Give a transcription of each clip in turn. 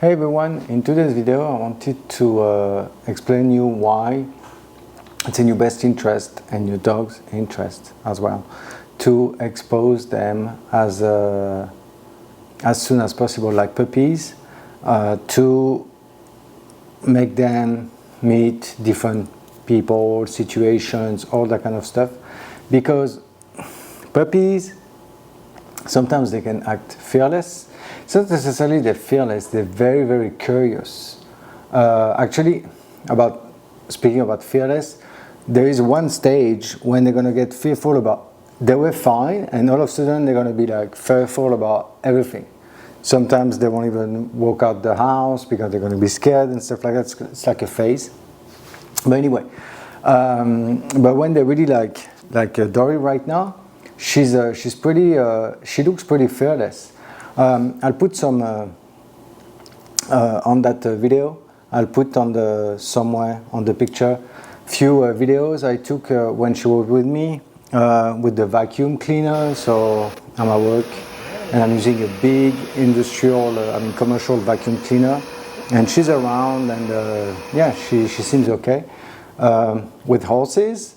Hey everyone, in today's video I wanted to explain you why it's in your best interest and your dog's interest as well to expose them as soon as possible, like puppies, to make them meet different people, situations, all that kind of stuff, because puppies sometimes they can act fearless. It's not necessarily they're fearless, they're very, very curious. Actually, speaking about fearless, there is one stage when they're going to get fearful about, they were fine, and all of a sudden they're going to be like fearful about everything. Sometimes they won't even walk out the house because they're going to be scared and stuff like that. It's like a phase. But anyway, but when they're really like Dory right now, she looks pretty fearless. I'll put some on that video. I'll put on somewhere on the picture few videos I took when she was with me with the vacuum cleaner. So I'm at work and I'm using a big industrial, commercial vacuum cleaner, and she's around, and yeah, she seems okay with horses.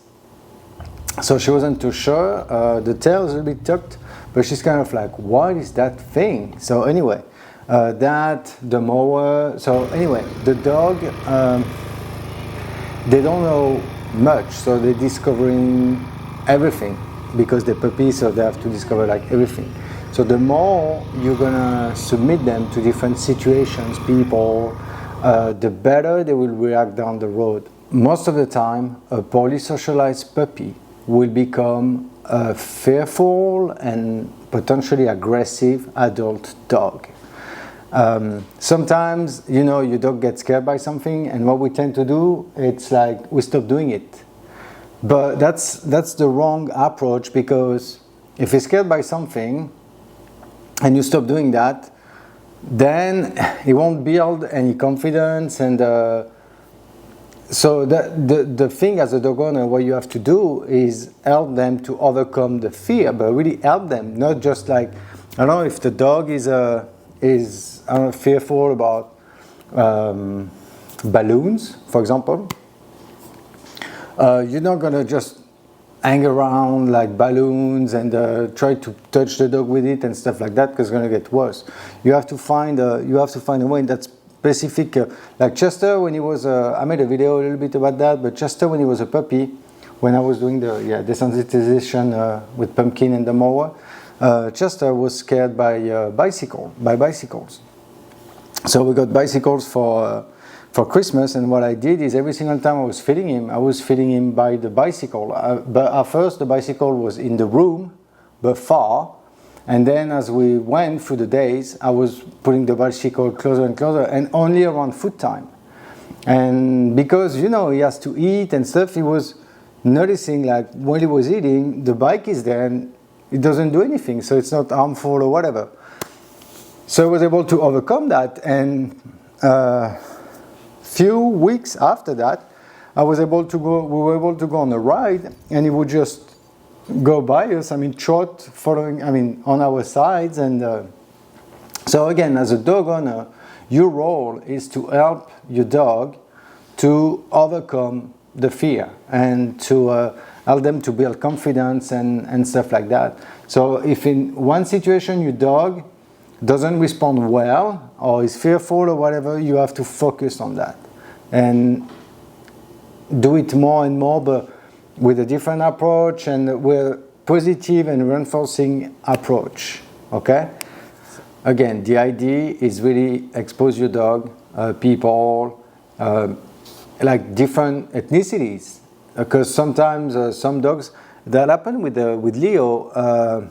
So she wasn't too sure. The tail is a little bit tucked, but she's kind of like, what is that thing? So anyway, the mower. So anyway, the dog, they don't know much, so they're discovering everything because they're puppies, so they have to discover like everything. So the more you're gonna submit them to different situations, people, the better they will react down the road. Most of the time, a poorly socialized puppy will become a fearful and potentially aggressive adult dog. Sometimes, your dog gets scared by something, and what we tend to do, it's like we stop doing it. But that's the wrong approach, because if he's scared by something and you stop doing that, then he won't build any confidence. And so the thing as a dog owner, what you have to do is help them to overcome the fear, but really help them, not just like, I don't know, if the dog is fearful about balloons, for example, you're not gonna just hang around like balloons and try to touch the dog with it and stuff like that, because it's gonna get worse. You have to find a way that's specific. Like Chester, when he was, I made a video a little bit about that, but Chester, when he was a puppy, when I was doing the desensitization with Pumpkin and the mower, Chester was scared by bicycles. So we got bicycles for Christmas, and what I did is every single time I was feeding him by the bicycle. But at first the bicycle was in the room, but far. And then as we went through the days, I was putting the bicycle closer and closer, and only around food time. And because, he has to eat and stuff, he was noticing like when he was eating, the bike is there and it doesn't do anything, so it's not harmful or whatever. So I was able to overcome that, and few weeks after that, we were able to go on a ride, and he would just go by us, trot, following, on our sides. And so again, as a dog owner, your role is to help your dog to overcome the fear and to help them to build confidence and stuff like that. So if in one situation your dog doesn't respond well or is fearful or whatever, you have to focus on that and do it more and more, but with a different approach and with positive and reinforcing approach. Okay? Again, the idea is really expose your dog, people, like different ethnicities, because sometimes some dogs, that happened with Leo,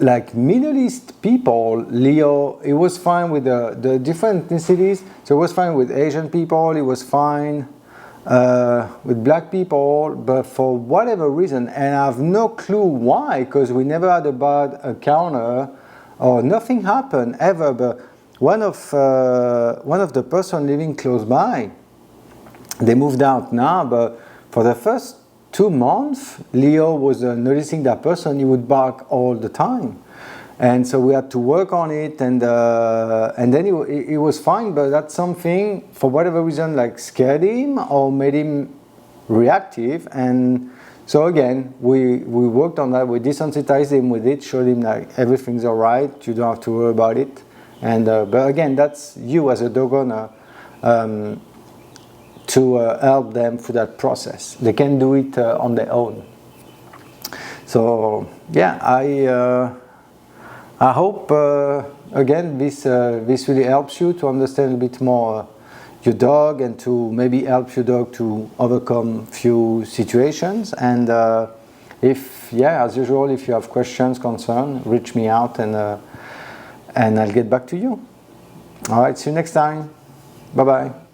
like Middle East people. Leo, he was fine with the different ethnicities, so he was fine with Asian people, he was fine with black people, but for whatever reason, and I have no clue why, because we never had a bad encounter or nothing happened ever, but one of the person living close by, they moved out now, but for the first 2 months, Leo was noticing that person, he would bark all the time. And so we had to work on it, and then it was fine, but that's something, for whatever reason, like scared him or made him reactive. And so again, we worked on that. We desensitized him with it, showed him like everything's all right, you don't have to worry about it. And but again, that's you as a dog owner to help them through that process. They can do it on their own. So yeah, I hope again this really helps you to understand a bit more your dog, and to maybe help your dog to overcome few situations. And if, yeah, as usual, if you have questions, concerns, reach me out, and I'll get back to you. All right, see you next time. Bye bye.